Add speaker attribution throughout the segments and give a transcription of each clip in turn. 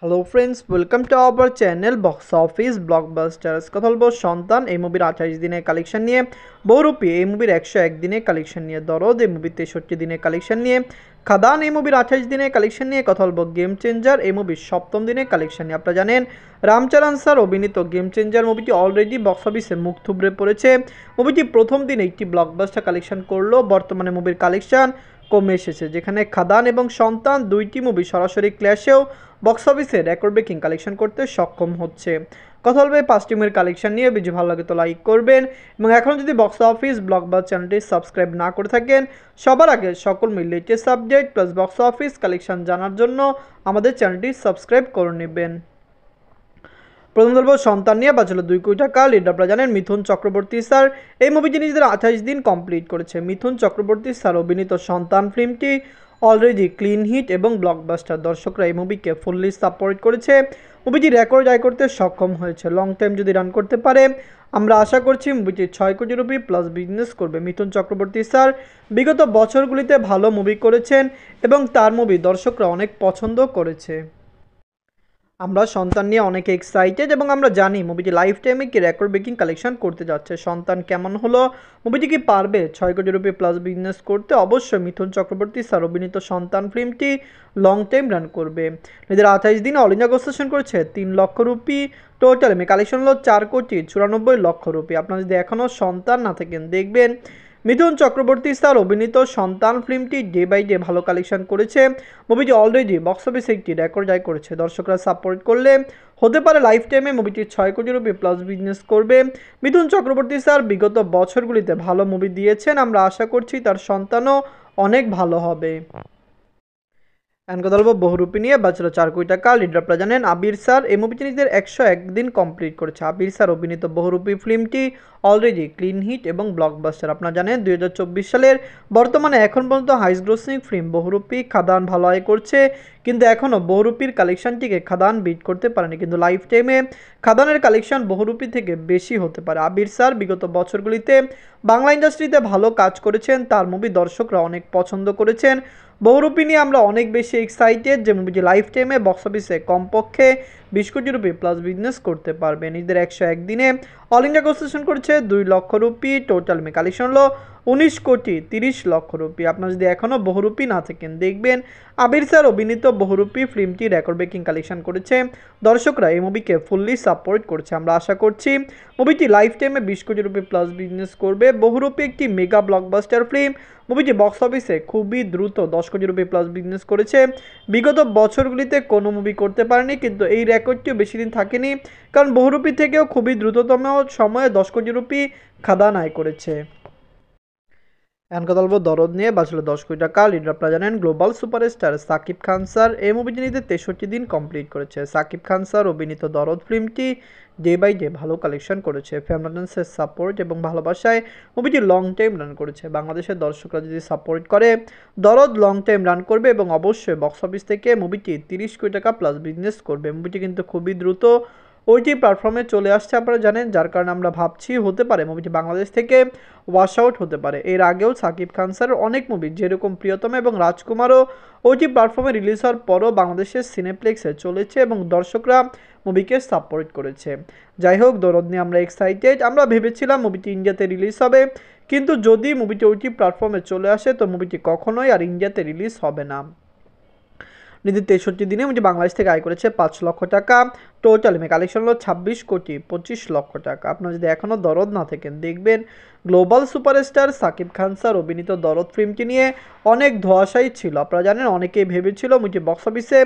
Speaker 1: Hello friends, welcome to our channel box office blockbusters. কথা বলবো সন্তান এই মুভির 28 দিনের কালেকশন নিয়ে, বহুরূপী এই মুভির 101 দিনের কালেকশন নিয়ে, দরদ এই মুভির 63 দিনের কালেকশন নিয়ে, খাদান এই মুভির 28 দিনের কালেকশন নিয়ে, কথা বলবো গেম চেঞ্জার এই মুভির 7ম দিনের কালেকশন নিয়ে। আপনারা জানেন রামচরণ স্যার অভিনীত গেম চেঞ্জার মুভিটি অলরেডি বক্স অফিসে মুখ থুবড়ে পড়েছে। মুভিটি প্রথম দিনে একটি ব্লকবাস্টার কালেকশন করলো, বর্তমানে মুভির কালেকশন কমে এসেছে, যেখানে খাদান এবং সন্তান দুইটি মুভি সরাসরি ক্ল্যাশেও বক্স অফিসে রেকর্ড ব্রেকিং কালেকশন করতে সক্ষম হচ্ছে। কথা বলবে 5 টিমের কালেকশন নিয়ে। ভিডিও ভালো লাগে তো লাইক করবেন, এবং এখন যদি বক্স অফিস ব্লকবাস্টার চ্যানেলটি সাবস্ক্রাইব না করে থাকেন, সবার আগে সকল latest subject plus box office collection জানার জন্য আমাদের চ্যানেলটি সাবস্ক্রাইব করে নেবেন। প্রথম ধরবো সন্তান নিয়ে, বাঁচলো 2 কোটি টাকা। লিড আপনারা জানেন মিথুন চক্রবর্তী স্যার এই মুভিটি নিজেদের 28 দিন কমপ্লিট করেছে। মিথুন চক্রবর্তী স্যার অভিনীত সন্তান ফিল্মটি অলরেডি ক্লিন হিট এবং ব্লকবাস্টার, দর্শকরা এই মুভিকে ফুললি সাপোর্ট করেছে। মুভিটি রেকর্ড আয় করতে সক্ষম হয়েছে। লং টাইম যদি রান করতে পারে, আমরা আশা করছি মুভিটি 6 কোটি রুপি প্লাস বিজনেস করবে। মিথুন চক্রবর্তী স্যার বিগত বছরগুলিতে ভালো মুভি করেছেন এবং তার মুভি দর্শকরা অনেক পছন্দ করেছে। আমরা সন্তান নিয়ে অনেকে এক্সাইটেড, এবং আমরা জানি মুভিটি লাইফ টাইমে কি রেকর্ড ব্রেকিং কালেকশন করতে যাচ্ছে। সন্তান কেমন হলো, মুভিটি কি পারবে 6 কোটি রুপি প্লাস বিজনেস করতে? অবশ্যই মিথুন চক্রবর্তী স্যার অভিনীত সন্তান ফিল্মটি লং টাইম রান করবে। নিজের 28 দিনে অল ইন্ডিয়া গোস্টেশন করেছে 3 লক্ষ রুপি। টোটাল কালেকশন হলো 4,94,00,000 রুপি। আপনারা যদি এখনও সন্তান না থাকেন, দেখবেন মিথুন চক্রবর্তী স্যার অভিনীত সন্তান ফিল্মটি ডে বাই ডে ভালো কালেকশন করেছে। মুভিটি অলরেডি বক্স অফিসে একটি রেকর্ড আয় করেছে। দর্শকরা সাপোর্ট করলে হতে পারে লাইফ টাইমে মুভিটি 6 কোটি রুপি প্লাস বিজনেস করবে। মিথুন চক্রবর্তী স্যার বিগত বছরগুলিতে ভালো মুভি দিয়েছেন, আমরা আশা করছি তার সন্তানও অনেক ভালো হবে। অ্যান্ড কথা বলবো বহুরূপী নিয়ে, বাঁচলো 4 কোটি টাকা। লিডার আপনারা জানেন আবির স্যার এই মুভিটি নিজেদের 101 দিন কমপ্লিট করেছে। আবির স্যার অভিনীত বহুরূপী ফিল্মটি অলরেডি ক্লিন হিট এবং ব্লকবাস্টার। আপনারা জানেন 2024 সালের বর্তমানে এখন পর্যন্ত হাইস্ট গ্রোসিং ফিল্ম বহুরূপী। খাদান ভালো আয় করছে, কিন্তু এখনও বহুরূপীর কালেকশনটিকে খাদান বিট করতে পারেনি, কিন্তু লাইফ টাইমে খাদানের কালেকশন বহুরূপী থেকে বেশি হতে পারে। আবির স্যার বিগত বছরগুলিতে বাংলা ইন্ডাস্ট্রিতে ভালো কাজ করেছেন, তার মুভি দর্শকরা অনেক পছন্দ করেছেন। বহুরূপী নিয়ে আমরা অনেক বেশি এক্সাইটেড যে মুভিটি লাইফ টাইমে বক্স অফিসে কমপক্ষে 20 কোটি রুপি প্লাস বিজনেস করতে পারবে। নিজেদের 101 দিনে অল ইন্ডিয়া গোস্টেশন করছে 2 লক্ষ রুপি। টোটাল কালেকশন হলো 19,30,00,000 রুপি। আপনারা যদি এখনও বহুরূপী না থাকেন, দেখবেন আবির স্যার অভিনীত বহুরূপী ফিল্মটি রেকর্ড ব্রেকিং কালেকশন করেছে। দর্শকরা এই মুভিকে ফুললি সাপোর্ট করছে। আমরা আশা করছি মুভিটি লাইফ টাইমে 20 কোটি রুপি প্লাস বিজনেস করবে। বহুরূপী একটি মেগা ব্লকবাস্টার ফিল্ম। মুভিটি বক্স অফিসে খুবই দ্রুত 10 কোটি রুপি প্লাস বিজনেস করেছে। বিগত বছরগুলিতে কোনো মুভি করতে পারেনি, কিন্তু এই রেকর্ডটিও বেশি দিন থাকেনি, কারণ বহুরূপী থেকেও খুবই দ্রুততম সময়ে 10 কোটি রুপি খাদান আয় করেছে। এখন কথা বলবো দরদ নিয়ে, বাঁচলো 10 কোটি টাকা। লিডার আপনারা জানেন global superstar Shakib Khan sir এই মুভিটি নিতে 63 দিন কমপ্লিট করেছে। সাকিব খান স্যার অভিনীত দরদ ফিল্মটি ডে বাই ডে ভালো কালেকশন করেছে। ফ্যামিলিয়ান্সের সাপোর্ট এবং ভালোবাসায় মুভিটি লং টাইম রান করেছে। বাংলাদেশের দর্শকরা যদি সাপোর্ট করে, দরদ লং টাইম রান করবে এবং অবশ্যই বক্স অফিস থেকে মুভিটি 30 কোটি টাকা প্লাস বিজনেস করবে। মুভিটি কিন্তু খুবই দ্রুত ওইটি প্ল্যাটফর্মে চলে আসছে, আপনারা জানেন, যার কারণে আমরা ভাবছি হতে পারে মুভিটি বাংলাদেশ থেকে ওয়াশ আউট হতে পারে। এর আগেও সাকিব খান স্যারের অনেক মুভি যেরকম প্রিয়তমা এবং রাজকুমারও ওইটি প্ল্যাটফর্মে রিলিজ হওয়ার পরও বাংলাদেশের সিনেপ্লেক্সে চলেছে এবং দর্শকরা মুভিকে সাপোর্ট করেছে। যাই হোক, দরদ নিয়ে আমরা এক্সাইটেড। আমরা ভেবেছিলাম মুভিটি ইন্ডিয়াতে রিলিজ হবে, কিন্তু যদি মুভিটি ওইটি প্ল্যাটফর্মে চলে আসে তো মুভিটি কখনোই আর ইন্ডিয়াতে রিলিজ হবে না। নিজের 63 দিনে মুভিটি বাংলাদেশ থেকে আয় করেছে 5 লক্ষ টাকা। টোটাল কালেকশন হলো 26,25,00,000 টাকা। আপনারা যদি এখনও দরদ না থাকেন, দেখবেন global superstar Shakib Khan sir অভিনীত দরদ ফিল্মটি নিয়ে অনেক ধোঁয়াশাই ছিল। আপনারা জানেন অনেকেই ভেবেছিল মুভিটি বক্স অফিসে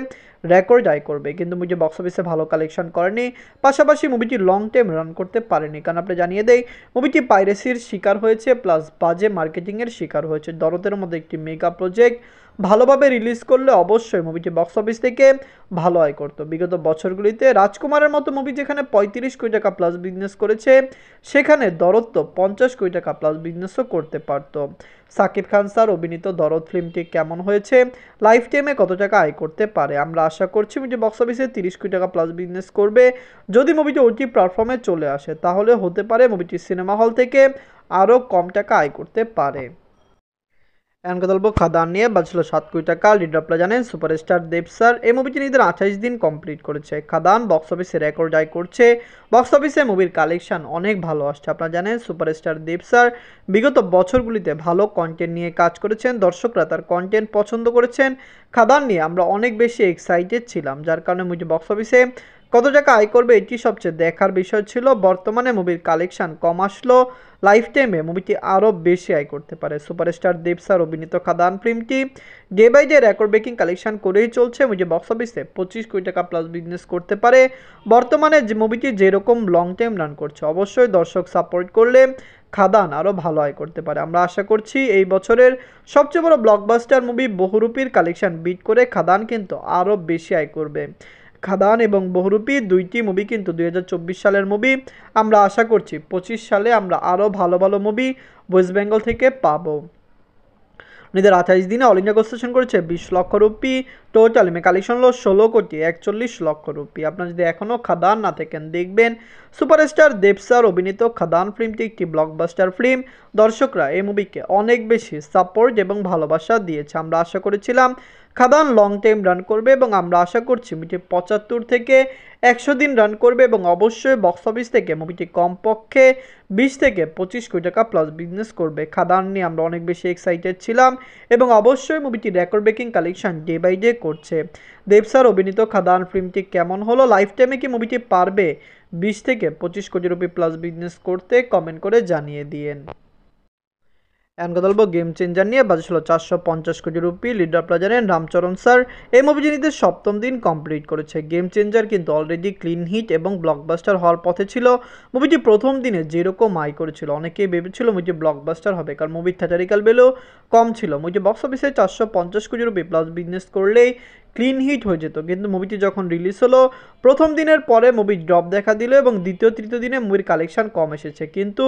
Speaker 1: রেকর্ড আয় করবে, কিন্তু মুভিটি বক্স অফিসে ভালো কালেকশন করেনি, পাশাপাশি মুভিটি লং টাইম রান করতে পারেনি। কারণ আপনি জানিয়ে দেই মুভিটি পাইরেসির শিকার হয়েছে, প্লাস বাজে মার্কেটিংয়ের শিকার হয়েছে। দরদের মধ্যে একটি মেগা প্রজেক্ট ভালোভাবে রিলিজ করলে অবশ্যই মুভিটি বক্স অফিস থেকে ভালো আয় করতো। বিগত বছরগুলিতে রাজকুমারের মতো মুভি যেখানে 35 কোটি টাকা প্লাস বিজনেস করেছে, সেখানে দরদ তো 50 কোটি টাকা প্লাস বিজনেসও করতে পারত। সাকিব খান স্যার অভিনীত দরদ ফিল্মটি কেমন হয়েছে, লাইফ টাইমে কত টাকা আয় করতে পারে? আমরা আশা করছি মুভিটি বক্স অফিসে 30 কোটি টাকা প্লাস বিজনেস করবে। যদি মুভিটি ওটি প্ল্যাটফর্মে চলে আসে, তাহলে হতে পারে মুভিটি সিনেমা হল থেকে আরও কম টাকা আয় করতে পারে। এখন কথা বলবো খাদান নিয়ে। বাজছিল 7 কোটি টাকা। লিড আপনারা জানেন সুপারস্টার দেব স্যার এই মুভিটি নিজেদের 28 দিন কমপ্লিট করেছে। খাদান বক্স অফিসে রেকর্ড আয় করছে। বক্স অফিসে মুভির কালেকশন অনেক ভালো আসছে। আপনারা জানেন সুপারস্টার দেব স্যার বিগত বছরগুলিতে ভালো কন্টেন্ট নিয়ে কাজ করেছেন, দর্শকরা তার কন্টেন্ট পছন্দ করেছেন। খাদান নিয়ে আমরা অনেক বেশি এক্সাইটেড ছিলাম, যার কারণে মুভিটি বক্স অফিসে কত টাকা আয় করবে এটি সবচেয়ে দেখার বিষয় ছিল। বর্তমানে মুভির কালেকশন কম আসলো, লাইফ টাইমে মুভিটি আরও বেশি আয় করতে পারে। সুপারস্টার দেব স্যার অভিনীত খাদান ফিল্মটি day by day record breaking collection করেই চলছে। মুভি বক্স অফিসে 25 কোটি টাকা প্লাস বিজনেস করতে পারে। বর্তমানে যে মুভিটি যেরকম লং টাইম রান করছে, অবশ্যই দর্শক সাপোর্ট করলে খাদান আরও ভালো আয় করতে পারে। আমরা আশা করছি এই বছরের সবচেয়ে বড় ব্লকবাস্টার মুভি বহুরূপীর কালেকশন বিট করে খাদান কিন্তু আরও বেশি আয় করবে। খাদান এবং বহুরূপী দুইটি মুভি কিন্তু 2024 সালের মুভি। আমরা আশা করছি 25 সালে আমরা আরও ভালো ভালো মুভি ওয়েস্ট বেঙ্গল থেকে পাবো। নিজের 28 দিনে অল ইন্ডিয়া কনস্ট্রাকশন করেছে 20 লক্ষ রুপি। টোটাল কালেকশন হলো 16 কোটি 41 লক্ষ রুপি। আপনারা যদি এখনও খাদান না থাকেন দেখবেন। সুপারস্টার দেব স্যার অভিনীত খাদান ফিল্মটি একটি ব্লকবাস্টার ফিল্ম। দর্শকরা এই মুভিকে অনেক বেশি সাপোর্ট এবং ভালোবাসা দিয়েছে। আমরা আশা করেছিলাম খাদান লং টাইম রান করবে এবং আমরা আশা করছি মুভিটি 75 থেকে 100 দিন রান করবে এবং অবশ্যই বক্স অফিস থেকে মুভিটি কমপক্ষে 20 থেকে 25 কোটি টাকা প্লাস বিজনেস করবে। খাদান নিয়ে আমরা অনেক বেশি এক্সাইটেড ছিলাম এবং অবশ্যই মুভিটি record breaking collection day by day করছে। দেব স্যার অভিনীত খাদান ফিল্মটি কেমন হলো, লাইফ টাইমে কি মুভিটি পারবে 20 থেকে 25 কোটি রুপি প্লাস বিজনেস করতে, কমেন্ট করে জানিয়ে দিয়েন। এখন কথা বলবো গেম চেঞ্জার নিয়ে। বাজেট ছিল 450 কোটি রুপি। লিড আপনারা জানেন রামচরণ স্যার এই মুভিটি নিজেদের 7ম দিন কমপ্লিট করেছে। গেম চেঞ্জার কিন্তু অলরেডি ক্লিন হিট এবং ব্লকবাস্টার হওয়ার পথে ছিল। মুভিটি প্রথম দিনে যেরকম আয় করেছিল অনেকেই ভেবেছিল মুভিটি ব্লকবাস্টার হবে, কারণ মুভির থিয়েটারিক্যাল ভ্যালু কম ছিল। মুভিটি বক্স অফিসে 450 কোটি রুপি প্লাস বিজনেস করলেই ক্লিন হিট হয়ে যেত, কিন্তু মুভিটি যখন রিলিজ হলো প্রথম দিনের পরে মুভির ড্রপ দেখা দিল এবং দ্বিতীয় তৃতীয় দিনে মুভির কালেকশন কম এসেছে, কিন্তু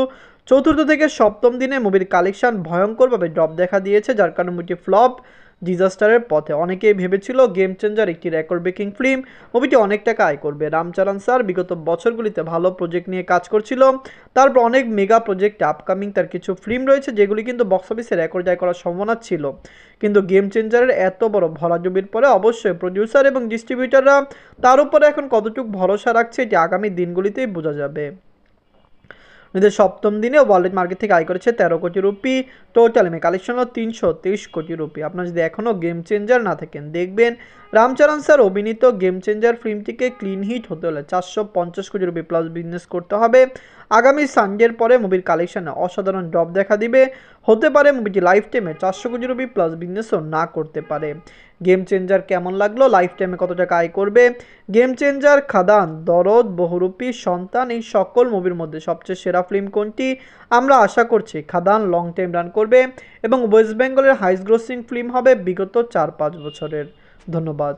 Speaker 1: চতুর্থ থেকে সপ্তম দিনে মুভির কালেকশন ভয়ঙ্করভাবে ড্রপ দেখা দিয়েছে, যার কারণে মুভিটি ফ্লপ ডিজাস্টারের পথে। অনেকেই ভেবেছিল গেম চেঞ্জার একটি রেকর্ড ব্রেকিং ফিল্ম, মুভিটি অনেক টাকা আয় করবে। রামচরণ স্যার বিগত বছরগুলিতে ভালো প্রজেক্ট নিয়ে কাজ করছিল, তারপর অনেক মেগা প্রজেক্ট আপকামিং তার কিছু ফিল্ম রয়েছে যেগুলি কিন্তু বক্স অফিসে রেকর্ড আয় করার সম্ভাবনা ছিল, কিন্তু গেম চেঞ্জারের এত বড় ভরাডুবির পরে অবশ্যই প্রডিউসার এবং ডিস্ট্রিবিউটাররা তার উপরে এখন কতটুকু ভরসা রাখছে এটি আগামী দিনগুলিতেই বোঝা যাবে। নিজের 7ম দিনে ওয়ার্ল্ড মার্কেট থেকে আয় করেছে 13 কোটি রুপি। টোটাল কালেকশন হলো 323 কোটি রুপি। আপনারা যদি এখনও গেম চেঞ্জার না থাকেন দেখবেন রামচরণ স্যার অভিনীত গেম চেঞ্জার ফিল্মটিকে ক্লিন হিট হতে হলে 450 কোটি রুপি প্লাস বিজনেস করতে হবে। আগামী সানডের পরে মুভির কালেকশনে অসাধারণ ড্রপ দেখা দিবে, হতে পারে মুভিটি লাইফ টাইমে 400 কোটি রুপি প্লাস বিজনেসও না করতে পারে। গেম চেঞ্জার কেমন লাগলো, লাইফ টাইমে কত টাকা আয় করবে? গেম চেঞ্জার, খাদান, দরদ, বহুরূপী, সন্তান এই সকল মুভির মধ্যে সবচেয়ে সেরা ফিল্ম কোনটি? আমরা আশা করছি খাদান লং টাইম রান করবে এবং ওয়েস্ট বেঙ্গলের হাইস্ট গ্রোসিং ফিল্ম হবে বিগত 4-5 বছরের। ধন্যবাদ।